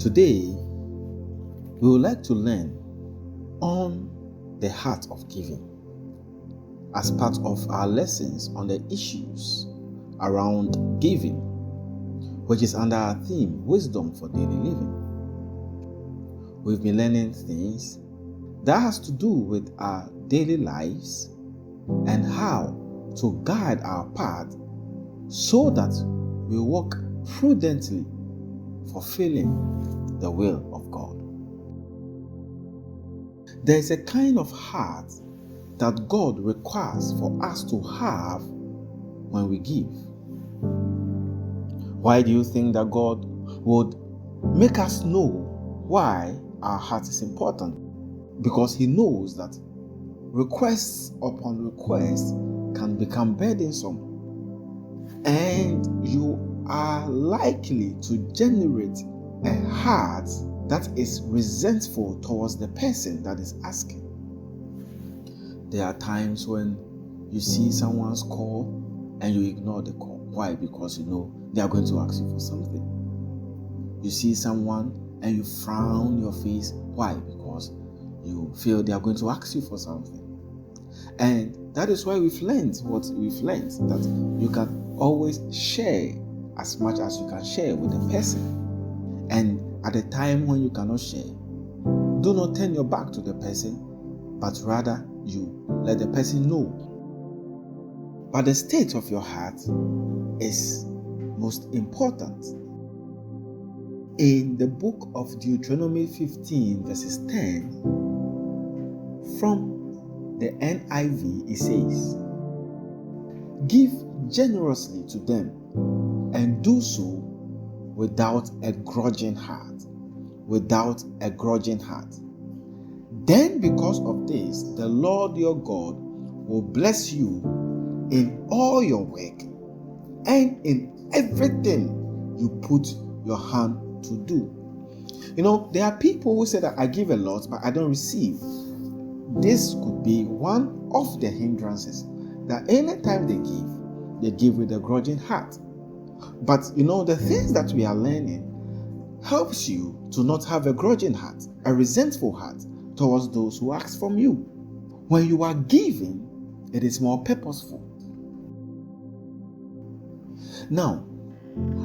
Today, we would like to learn on the heart of giving as part of our lessons on the issues around giving, which is under our theme, Wisdom for Daily Living. We've been learning things that has to do with our daily lives and how to guide our path so that we walk prudently, fulfilling the will of God. There is a kind of heart that God requires for us to have when we give. Why do you think that God would make us know why our heart is important? Because He knows that requests upon requests can become burdensome, and you are likely to generate a heart that is resentful towards the person that is asking. There are times when you see someone's call and you ignore the call. Why? Because you know they are going to ask you for something. You see someone and you frown your face. Why? Because you feel they are going to ask you for something. And that is why we've learned that you can always share as much as you can share with the person. And at the time when you cannot share, do not turn your back to the person, but rather you let the person know. But the state of your heart is most important. In the book of Deuteronomy 15 verses 10, from the NIV, it says, "Give generously to them and do so without a grudging heart." Without a grudging heart. "Then because of this, the Lord your God will bless you in all your work and in everything you put your hand to do." You know, there are people who say that I give a lot, but I don't receive. This could be one of the hindrances, that anytime they give with a grudging heart. But you know, the things that we are learning helps you to not have a grudging heart, a resentful heart towards those who ask from you. When you are giving, it is more purposeful. Now,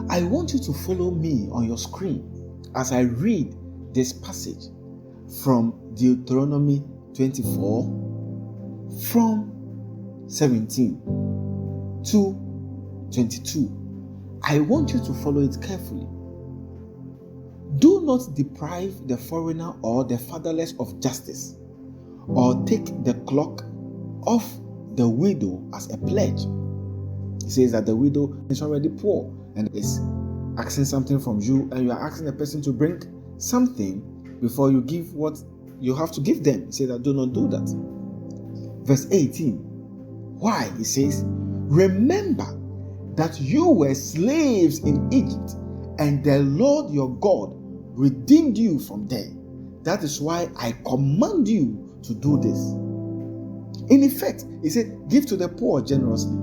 I want you to follow me on your screen as I read this passage from Deuteronomy 24 from 17 to 22. I want you to follow it carefully. "Do not deprive the foreigner or the fatherless of justice, or take the cloak of the widow as a pledge." It says that the widow is already poor and is asking something from you, and you are asking the person to bring something before you give what you have to give them. He says that do not do that. Verse 18. Why? He says, "Remember that you were slaves in Egypt, and the Lord your God redeemed you from there. That is why I command you to do this." In effect, he said, give to the poor generously.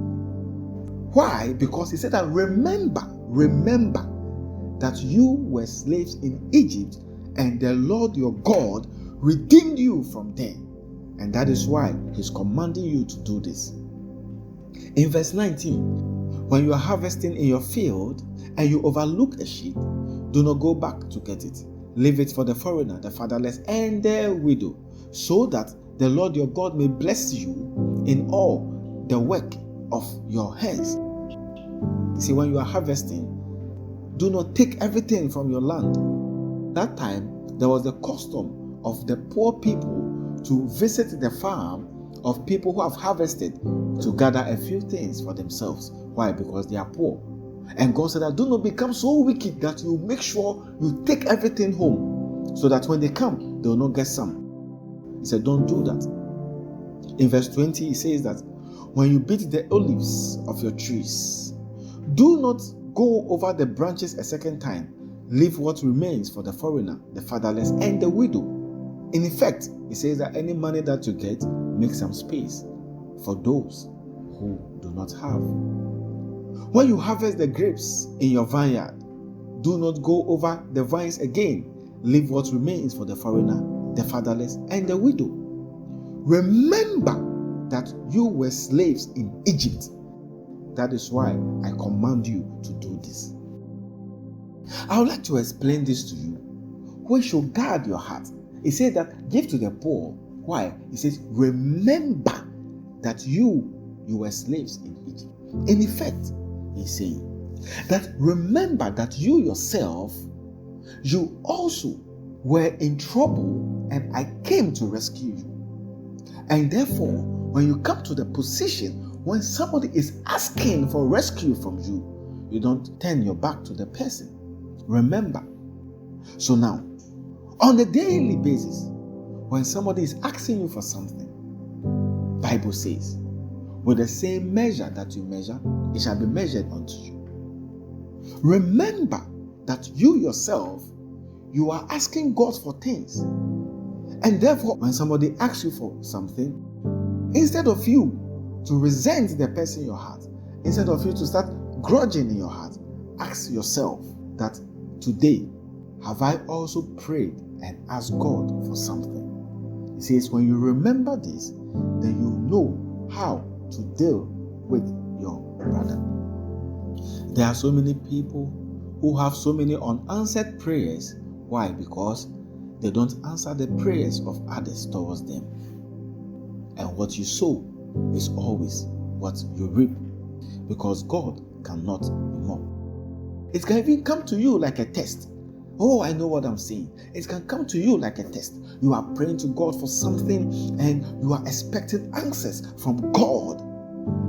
Why? Because he said that remember that you were slaves in Egypt, and the Lord your God redeemed you from there. And that is why he's commanding you to do this. In verse 19, "When you are harvesting in your field and you overlook a sheep, do not go back to get it. Leave it for the foreigner, the fatherless, and the widow, so that the Lord your God may bless you in all the work of your hands." You see, when you are harvesting, do not take everything from your land. That time, there was the custom of the poor people to visit the farm of people who have harvested to gather a few things for themselves. Why? Because they are poor. And God said that do not become so wicked that you make sure you take everything home, so that when they come, they will not get some. He said, don't do that. In verse 20, he says that when you beat the olives of your trees, do not go over the branches a second time. Leave what remains for the foreigner, the fatherless, and the widow. In effect, he says that any money that you get, make some space for those who do not have. When you harvest the grapes in your vineyard, Do not go over the vines again. Leave what remains for the foreigner, the fatherless, and the widow. Remember that you were slaves in Egypt. That is why I command you to do this. I would like to explain this to you. We should guard your heart. It says that give to the poor. Why? It says remember that you were slaves in Egypt. In effect, he's saying that remember that you yourself, you also were in trouble and I came to rescue you. And therefore, when you come to the position when somebody is asking for rescue from you, you don't turn your back to the person. Remember. So now, on a daily basis, when somebody is asking you for something, Bible says, with the same measure that you measure, it shall be measured unto you. Remember that you yourself, you are asking God for things. And therefore, when somebody asks you for something, instead of you to resent the person in your heart, instead of you to start grudging in your heart, ask yourself that today, have I also prayed and asked God for something? He says, when you remember this, then you know how to deal with your brother. There are so many people who have so many unanswered prayers. Why? Because they don't answer the prayers of others towards them. And what you sow is always what you reap, because God cannot be mocked. It can even come to you like a test. Oh, I know what I'm saying. It can come to you like a test. You are praying to God for something and you are expecting answers from God.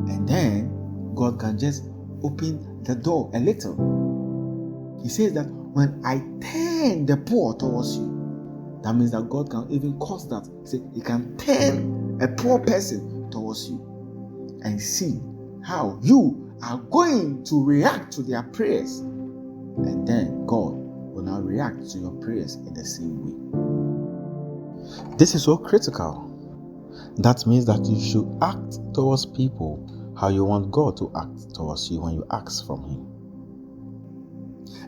And then God can just open the door a little. He says that when I turn the poor towards you, that means that God can even cause that. He can turn a poor person towards you and see how you are going to react to their prayers. And then God will now react to your prayers in the same way. This is so critical. That means that you should act towards people how you want God to act towards you when you ask from Him.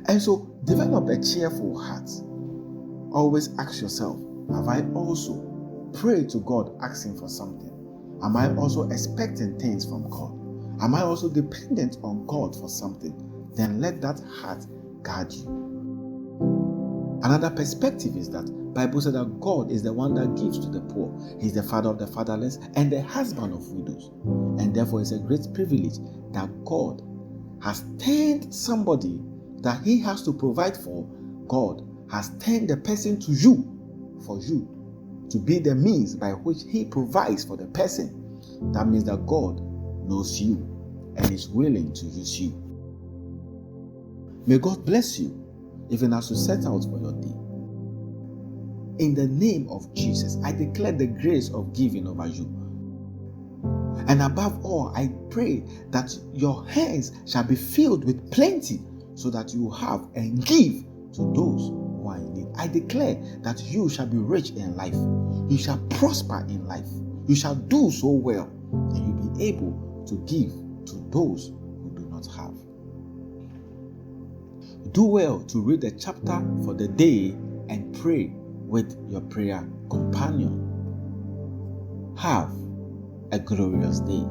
And so develop a cheerful heart. Always ask yourself, have I also prayed to God asking for something? Am I also expecting things from God? Am I also dependent on God for something? Then let that heart guard you. Another perspective is that Bible said that God is the one that gives to the poor. He's the father of the fatherless and the husband of widows. And therefore it's a great privilege that God has turned somebody that He has to provide for. God has turned the person to you for you to be the means by which He provides for the person. That means that God knows you and is willing to use you. May God bless you even as you set out for your day. In the name of Jesus, I declare the grace of giving over you. And above all, I pray that your hands shall be filled with plenty so that you have and give to those who are in need. I declare that you shall be rich in life. You shall prosper in life. You shall do so well and you'll be able to give to those who do not have. Do well to read the chapter for the day and pray with your prayer companion. Have a glorious day.